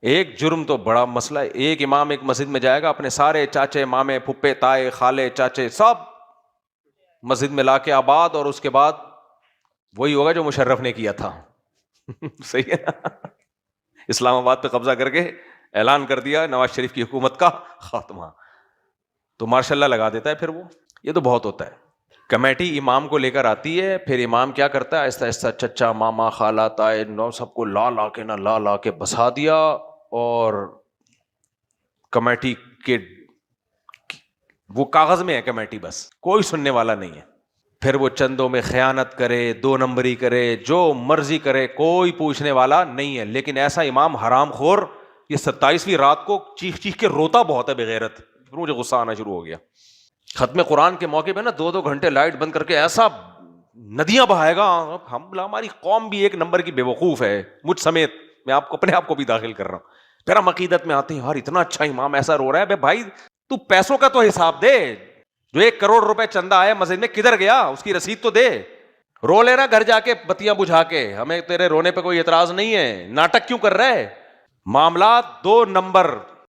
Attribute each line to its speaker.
Speaker 1: ایک جرم تو بڑا مسئلہ ہے. ایک امام ایک مسجد میں جائے گا, اپنے سارے چاچے مامے پھپھے تائے خالے چاچے سب مسجد میں لا کے آباد, اور اس کے بعد وہی ہوگا جو مشرف نے کیا تھا. صحیح ہے نا, اسلام آباد پہ قبضہ کر کے اعلان کر دیا نواز شریف کی حکومت کا خاتمہ, تو ماشاء اللہ لگا دیتا ہے پھر وہ. یہ تو بہت ہوتا ہے. کمیٹی امام کو لے کر آتی ہے, پھر امام کیا کرتا ہے, آہستہ آہستہ چچا ماما خالہ تائے نو سب کو لا کے بسا دیا, اور کمیٹی کے وہ کاغذ میں ہے کمیٹی, بس کوئی سننے والا نہیں ہے. پھر وہ چندوں میں خیانت کرے, 2 نمبری کرے, جو مرضی کرے, کوئی پوچھنے والا نہیں ہے. لیکن ایسا امام حرام خور, یہ 27ویں رات کو چیخ چیخ کے روتا بہت ہے بغیرت. پھر مجھے غصہ آنا شروع ہو گیا. ختم قرآن کے موقع پہ نا 2 گھنٹے لائٹ بند کر کے ایسا ندیاں بہائے گا. ہماری قوم بھی ایک نمبر کی بے وقوف ہے, مجھ سمیت. میں آپ کو اپنے آپ کو بھی داخل کر رہا ہوں. پھر ہم عقیدت میں آتے ہیں, یار اتنا اچھا امام ایسا رو رہا ہے. بھائی تو پیسوں کا تو حساب دے, جو 1 کروڑ روپے چندہ آیا مسجد میں کدھر گیا, اس کی رسید تو دے. رو لینا گھر جا کے بتیاں بجھا کے, ہمیں تیرے رونے پہ کوئی اعتراض نہیں ہے. ناٹک کیوں کر رہا ہے؟ معاملات 2 نمبر